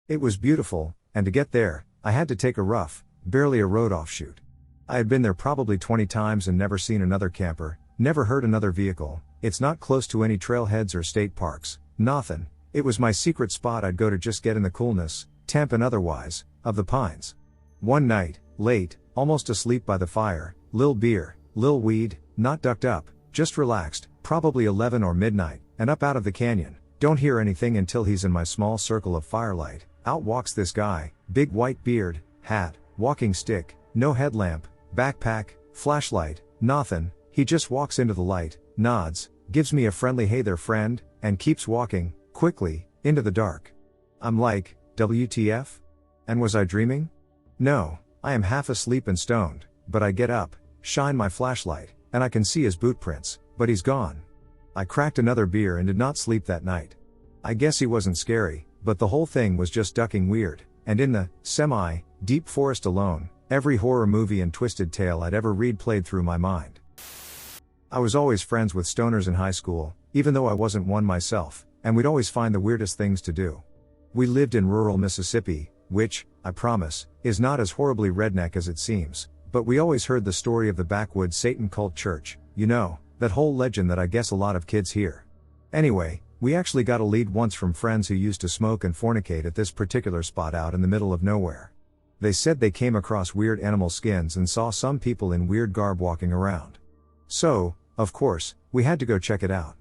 It was beautiful, and to get there, I had to take a rough, barely a road offshoot. I had been there probably 20 times and never seen another camper, never heard another vehicle. It's not close to any trailheads or state parks, nothin'. It was my secret spot I'd go to just get in the coolness, temp and otherwise, of the pines. One night, late, almost asleep by the fire, lil beer, lil weed, not ducked up, just relaxed, probably 11 or midnight, and up out of the canyon. Don't hear anything until he's in my small circle of firelight. Out walks this guy, big white beard, hat, walking stick, no headlamp, backpack, flashlight, nothin'. He just walks into the light, nods, gives me a friendly hey there friend, and keeps walking, quickly, into the dark. I'm like, WTF? And was I dreaming? No, I am half asleep and stoned, but I get up, shine my flashlight, and I can see his boot prints, but he's gone. I cracked another beer and did not sleep that night. I guess he wasn't scary, but the whole thing was just ducking weird, and in the deep forest alone, every horror movie and twisted tale I'd ever read played through my mind. I was always friends with stoners in high school, even though I wasn't one myself, and we'd always find the weirdest things to do. We lived in rural Mississippi, which, I promise, is not as horribly redneck as it seems, but we always heard the story of the backwoods Satan cult church, you know, that whole legend that I guess a lot of kids hear. Anyway, we actually got a lead once from friends who used to smoke and fornicate at this particular spot out in the middle of nowhere. They said they came across weird animal skins and saw some people in weird garb walking around. So, of course, we had to go check it out.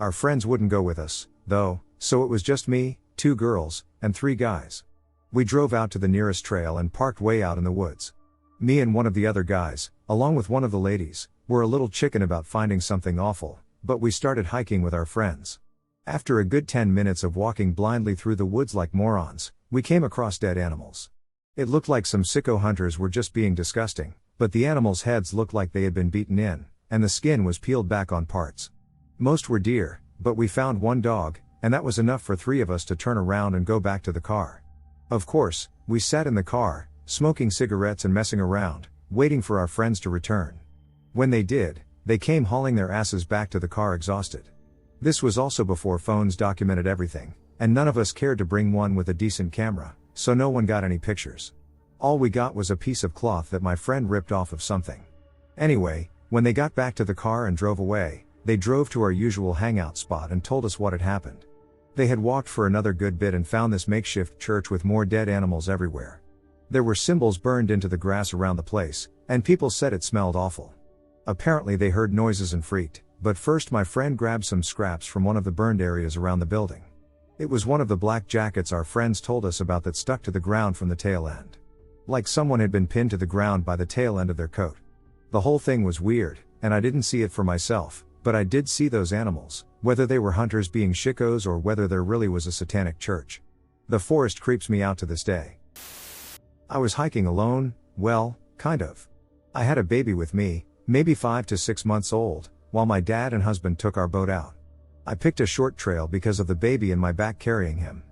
Our friends wouldn't go with us, though, so it was just me, 2 girls, and 3 guys. We drove out to the nearest trail and parked way out in the woods. Me and one of the other guys, along with one of the ladies, were a little chicken about finding something awful, but we started hiking with our friends. After a good 10 minutes of walking blindly through the woods like morons, we came across dead animals. It looked like some sicko hunters were just being disgusting, but the animals' heads looked like they had been beaten in, and the skin was peeled back on parts. Most were deer, but we found 1 dog, and that was enough for 3 of us to turn around and go back to the car. Of course, we sat in the car, smoking cigarettes and messing around, waiting for our friends to return. When they did, they came hauling their asses back to the car exhausted. This was also before phones documented everything, and none of us cared to bring one with a decent camera, so no one got any pictures. All we got was a piece of cloth that my friend ripped off of something. Anyway, when they got back to the car and drove away, they drove to our usual hangout spot and told us what had happened. They had walked for another good bit and found this makeshift church with more dead animals everywhere. There were symbols burned into the grass around the place, and people said it smelled awful. Apparently they heard noises and freaked, but first my friend grabbed some scraps from one of the burned areas around the building. It was one of the black jackets our friends told us about that stuck to the ground from the tail end. Like someone had been pinned to the ground by the tail end of their coat. The whole thing was weird, and I didn't see it for myself, but I did see those animals, whether they were hunters being shickos or whether there really was a satanic church. The forest creeps me out to this day. I was hiking alone, well, kind of. I had a baby with me, maybe 5 to 6 months old, while my dad and husband took our boat out. I picked a short trail because of the baby in my back carrying him.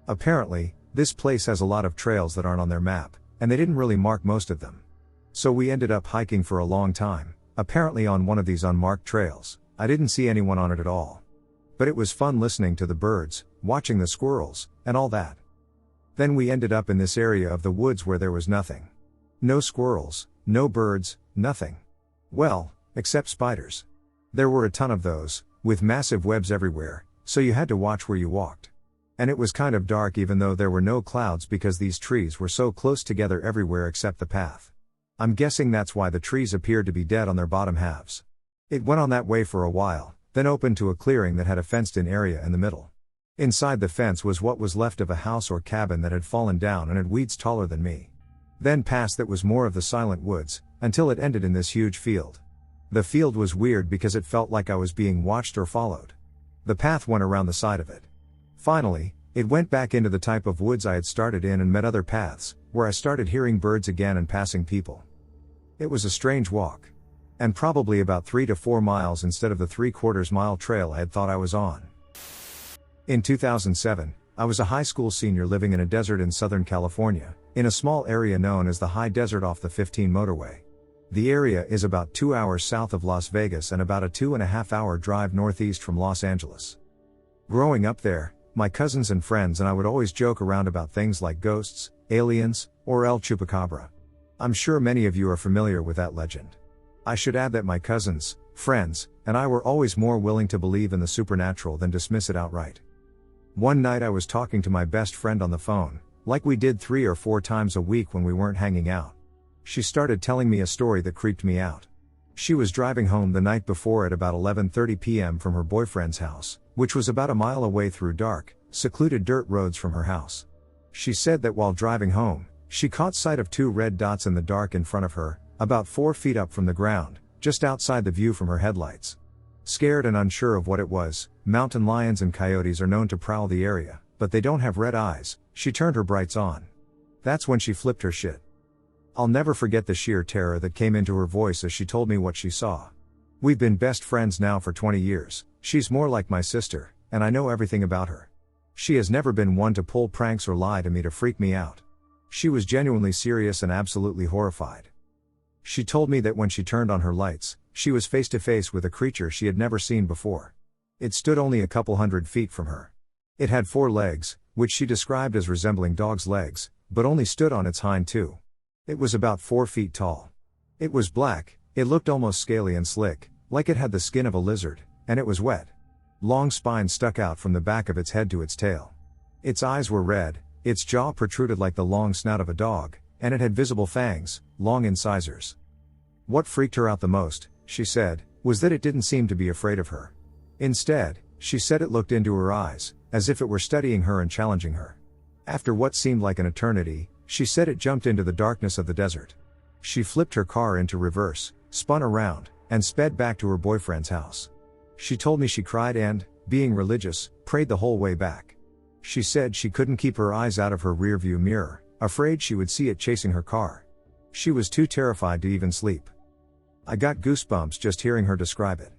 Apparently, this place has a lot of trails that aren't on their map, and they didn't really mark most of them. So we ended up hiking for a long time, apparently on one of these unmarked trails. I didn't see anyone on it at all. But it was fun listening to the birds, watching the squirrels, and all that. Then we ended up in this area of the woods where there was nothing. No squirrels, no birds, nothing. Well, except spiders. There were a ton of those, with massive webs everywhere, so you had to watch where you walked. And it was kind of dark even though there were no clouds because these trees were so close together everywhere except the path. I'm guessing that's why the trees appeared to be dead on their bottom halves. It went on that way for a while, then opened to a clearing that had a fenced-in area in the middle. Inside the fence was what was left of a house or cabin that had fallen down and had weeds taller than me. Then past that was more of the silent woods, until it ended in this huge field. The field was weird because it felt like I was being watched or followed. The path went around the side of it. Finally, it went back into the type of woods I had started in and met other paths, where I started hearing birds again and passing people. It was a strange walk. And probably about 3 to 4 miles instead of the 3/4 mile trail I had thought I was on. In 2007, I was a high school senior living in a desert in Southern California, in a small area known as the High Desert off the 15 motorway. The area is about 2 hours south of Las Vegas and about a 2.5-hour drive northeast from Los Angeles. Growing up there, my cousins and friends and I would always joke around about things like ghosts, aliens, or El Chupacabra. I'm sure many of you are familiar with that legend. I should add that my cousins, friends, and I were always more willing to believe in the supernatural than dismiss it outright. One night I was talking to my best friend on the phone, like we did 3 or 4 times a week when we weren't hanging out. She started telling me a story that creeped me out. She was driving home the night before at about 11:30 p.m. from her boyfriend's house, which was about a mile away through dark, secluded dirt roads from her house. She said that while driving home, she caught sight of 2 red dots in the dark in front of her, about 4 feet up from the ground, just outside the view from her headlights. Scared and unsure of what it was, mountain lions and coyotes are known to prowl the area, but they don't have red eyes. She turned her brights on. That's when she flipped her shit. I'll never forget the sheer terror that came into her voice as she told me what she saw. We've been best friends now for 20 years, she's more like my sister, and I know everything about her. She has never been one to pull pranks or lie to me to freak me out. She was genuinely serious and absolutely horrified. She told me that when she turned on her lights, she was face to face with a creature she had never seen before. It stood only a couple 100 feet from her. It had 4 legs, which she described as resembling dog's legs, but only stood on its hind 2. It was about 4 feet tall. It was black, it looked almost scaly and slick, like it had the skin of a lizard, and it was wet. Long spines stuck out from the back of its head to its tail. Its eyes were red, its jaw protruded like the long snout of a dog, and it had visible fangs, long incisors. What freaked her out the most, she said, was that it didn't seem to be afraid of her. Instead, she said it looked into her eyes, as if it were studying her and challenging her. After what seemed like an eternity, she said it jumped into the darkness of the desert. She flipped her car into reverse, spun around, and sped back to her boyfriend's house. She told me she cried and, being religious, prayed the whole way back. She said she couldn't keep her eyes out of her rearview mirror, afraid she would see it chasing her car. She was too terrified to even sleep. I got goosebumps just hearing her describe it.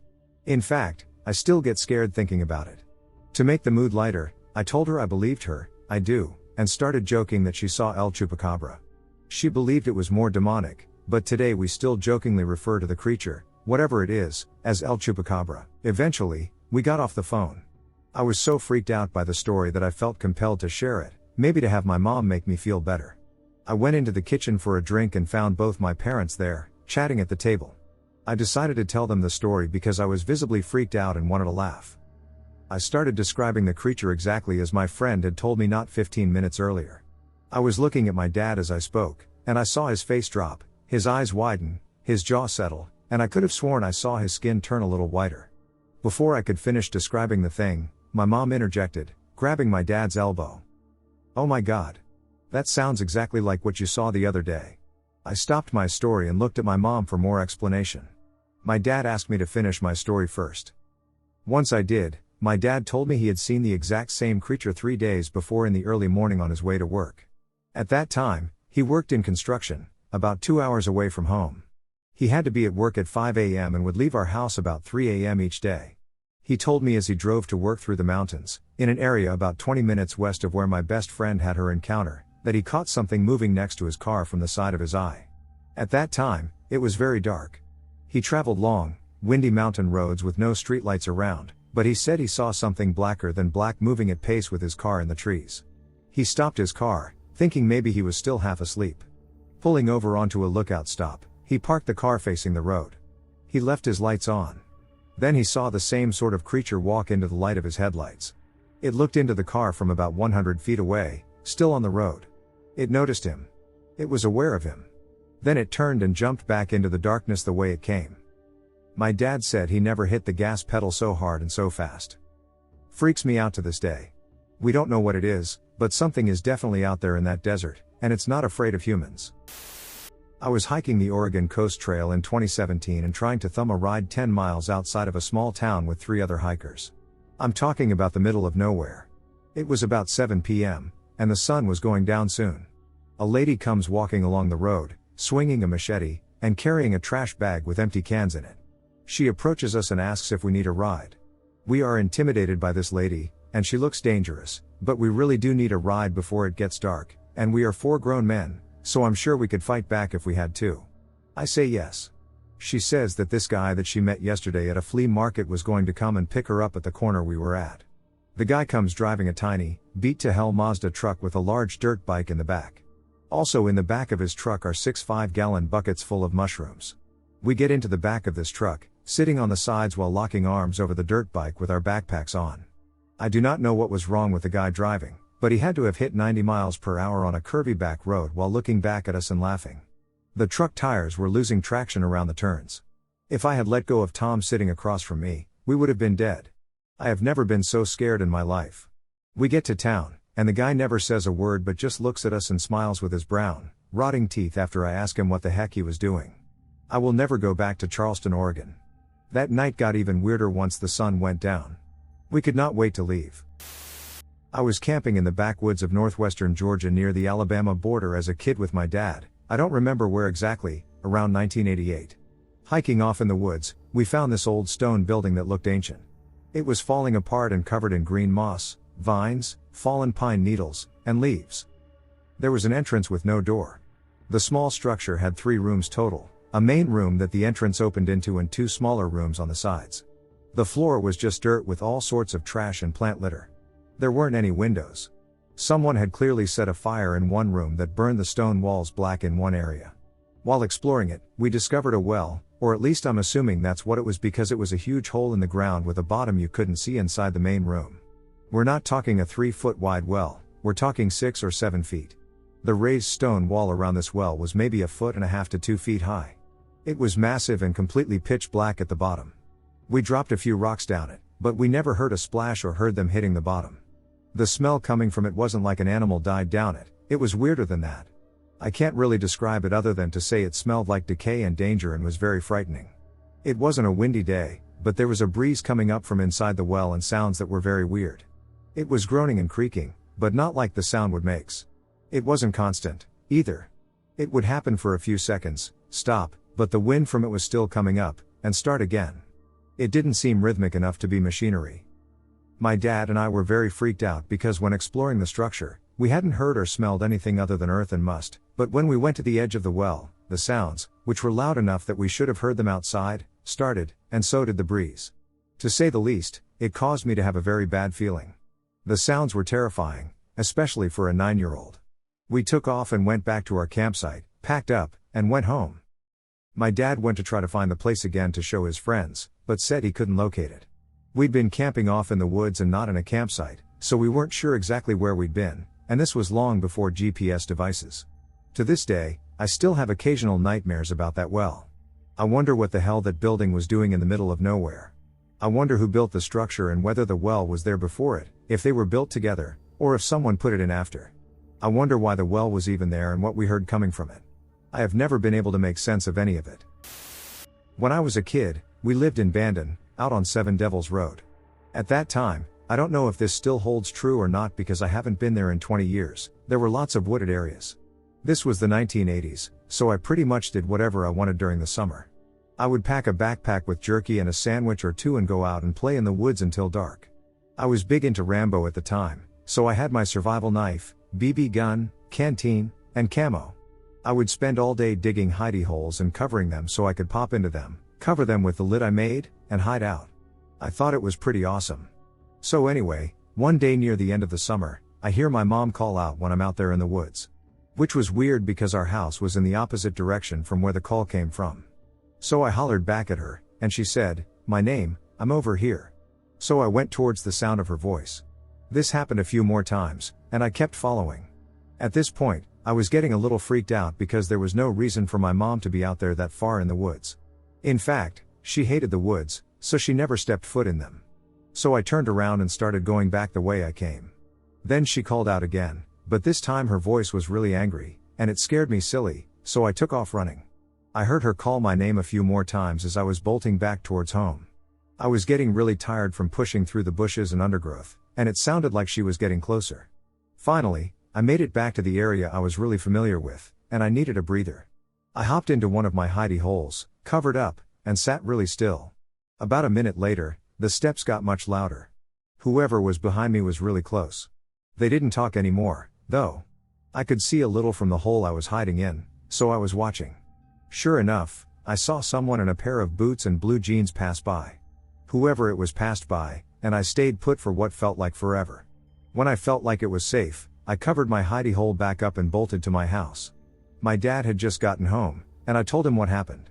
In fact, I still get scared thinking about it. To make the mood lighter, I told her I believed her, I do, and started joking that she saw El Chupacabra. She believed it was more demonic, but today we still jokingly refer to the creature, whatever it is, as El Chupacabra. Eventually, we got off the phone. I was so freaked out by the story that I felt compelled to share it, maybe to have my mom make me feel better. I went into the kitchen for a drink and found both my parents there, chatting at the table. I decided to tell them the story because I was visibly freaked out and wanted to laugh. I started describing the creature exactly as my friend had told me not 15 minutes earlier. I was looking at my dad as I spoke, and I saw his face drop, his eyes widen, his jaw settle, and I could have sworn I saw his skin turn a little whiter. Before I could finish describing the thing, my mom interjected, grabbing my dad's elbow. "Oh my God. That sounds exactly like what you saw the other day." I stopped my story and looked at my mom for more explanation. My dad asked me to finish my story first. Once I did, my dad told me he had seen the exact same creature 3 days before in the early morning on his way to work. At that time, he worked in construction, about 2 hours away from home. He had to be at work at 5 a.m. and would leave our house about 3 a.m. each day. He told me as he drove to work through the mountains, in an area about 20 minutes west of where my best friend had her encounter, that he caught something moving next to his car from the side of his eye. At that time, it was very dark. He traveled long, windy mountain roads with no streetlights around, but he said he saw something blacker than black moving at pace with his car in the trees. He stopped his car, thinking maybe he was still half asleep. Pulling over onto a lookout stop, he parked the car facing the road. He left his lights on. Then he saw the same sort of creature walk into the light of his headlights. It looked into the car from about 100 feet away, still on the road. It noticed him. It was aware of him. Then it turned and jumped back into the darkness the way it came. My dad said he never hit the gas pedal so hard and so fast. Freaks me out to this day. We don't know what it is, but something is definitely out there in that desert, and it's not afraid of humans. I was hiking the Oregon Coast Trail in 2017 and trying to thumb a ride 10 miles outside of a small town with 3 other hikers. I'm talking about the middle of nowhere. It was about 7 p.m., and the sun was going down soon. A lady comes walking along the road, swinging a machete, and carrying a trash bag with empty cans in it. She approaches us and asks if we need a ride. We are intimidated by this lady, and she looks dangerous, but we really do need a ride before it gets dark, and we are 4 grown men, so I'm sure we could fight back if we had to. I say yes. She says that this guy that she met yesterday at a flea market was going to come and pick her up at the corner we were at. The guy comes driving a tiny, beat-to-hell Mazda truck with a large dirt bike in the back. Also in the back of his truck are 6 5-gallon buckets full of mushrooms. We get into the back of this truck, sitting on the sides while locking arms over the dirt bike with our backpacks on. I do not know what was wrong with the guy driving, but he had to have hit 90 miles per hour on a curvy back road while looking back at us and laughing. The truck tires were losing traction around the turns. If I had let go of Tom sitting across from me, we would have been dead. I have never been so scared in my life. We get to town, and the guy never says a word but just looks at us and smiles with his brown, rotting teeth after I ask him what the heck he was doing. I will never go back to Charleston, Oregon. That night got even weirder once the sun went down. We could not wait to leave. I was camping in the backwoods of northwestern Georgia near the Alabama border as a kid with my dad. I don't remember where exactly, around 1988. Hiking off in the woods, we found this old stone building that looked ancient. It was falling apart and covered in green moss, vines, fallen pine needles, and leaves. There was an entrance with no door. The small structure had 3 rooms total, a main room that the entrance opened into and 2 smaller rooms on the sides. The floor was just dirt with all sorts of trash and plant litter. There weren't any windows. Someone had clearly set a fire in one room that burned the stone walls black in one area. While exploring it, we discovered a well, or at least I'm assuming that's what it was because it was a huge hole in the ground with a bottom you couldn't see inside the main room. We're not talking a 3-foot wide well, we're talking 6 or 7 feet. The raised stone wall around this well was maybe 1.5 feet to 2 feet high. It was massive and completely pitch black at the bottom. We dropped a few rocks down it, but we never heard a splash or heard them hitting the bottom. The smell coming from it wasn't like an animal died down it, it was weirder than that. I can't really describe it other than to say it smelled like decay and danger and was very frightening. It wasn't a windy day, but there was a breeze coming up from inside the well and sounds that were very weird. It was groaning and creaking, but not like the sound would makes. It wasn't constant, either. It would happen for a few seconds, stop, but the wind from it was still coming up, and start again. It didn't seem rhythmic enough to be machinery. My dad and I were very freaked out because when exploring the structure, we hadn't heard or smelled anything other than earth and must, but when we went to the edge of the well, the sounds, which were loud enough that we should have heard them outside, started, and so did the breeze. To say the least, it caused me to have a very bad feeling. The sounds were terrifying, especially for a 9-year-old. We took off and went back to our campsite, packed up, and went home. My dad went to try to find the place again to show his friends, but said he couldn't locate it. We'd been camping off in the woods and not in a campsite, so we weren't sure exactly where we'd been, and this was long before GPS devices. To this day, I still have occasional nightmares about that well. I wonder what the hell that building was doing in the middle of nowhere. I wonder who built the structure and whether the well was there before it, if they were built together, or if someone put it in after. I wonder why the well was even there and what we heard coming from it. I have never been able to make sense of any of it. When I was a kid, we lived in Bandon, out on 7 Devils Road. At that time, I don't know if this still holds true or not because I haven't been there in 20 years, there were lots of wooded areas. This was the 1980s, so I pretty much did whatever I wanted during the summer. I would pack a backpack with jerky and a sandwich or 2 and go out and play in the woods until dark. I was big into Rambo at the time, so I had my survival knife, BB gun, canteen, and camo. I would spend all day digging hidey holes and covering them so I could pop into them, cover them with the lid I made, and hide out. I thought it was pretty awesome. So anyway, one day near the end of the summer, I hear my mom call out when I'm out there in the woods. Which was weird because our house was in the opposite direction from where the call came from. So I hollered back at her, and she said, "My name, I'm over here." So I went towards the sound of her voice. This happened a few more times, and I kept following. At this point, I was getting a little freaked out because there was no reason for my mom to be out there that far in the woods. In fact, she hated the woods, so she never stepped foot in them. So I turned around and started going back the way I came. Then she called out again, but this time her voice was really angry, and it scared me silly, so I took off running. I heard her call my name a few more times as I was bolting back towards home. I was getting really tired from pushing through the bushes and undergrowth, and it sounded like she was getting closer. Finally, I made it back to the area I was really familiar with, and I needed a breather. I hopped into one of my hidey holes, covered up, and sat really still. About a minute later, the steps got much louder. Whoever was behind me was really close. They didn't talk anymore, though. I could see a little from the hole I was hiding in, so I was watching. Sure enough, I saw someone in a pair of boots and blue jeans pass by. Whoever it was passed by, and I stayed put for what felt like forever. When I felt like it was safe, I covered my hidey hole back up and bolted to my house. My dad had just gotten home, and I told him what happened.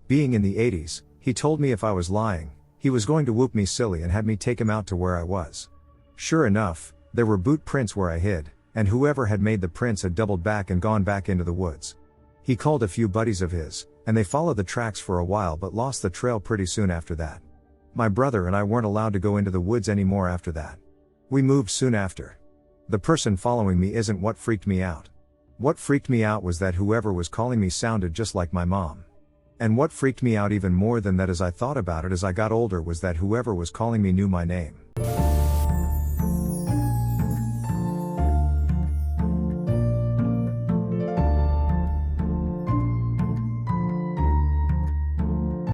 Being in the 80s, he told me if I was lying, he was going to whoop me silly and had me take him out to where I was. Sure enough, there were boot prints where I hid, and whoever had made the prints had doubled back and gone back into the woods. He called a few buddies of his, and they followed the tracks for a while but lost the trail pretty soon after that. My brother and I weren't allowed to go into the woods anymore after that. We moved soon after. The person following me isn't what freaked me out. What freaked me out was that whoever was calling me sounded just like my mom. And what freaked me out even more than that as I thought about it as I got older was that whoever was calling me knew my name.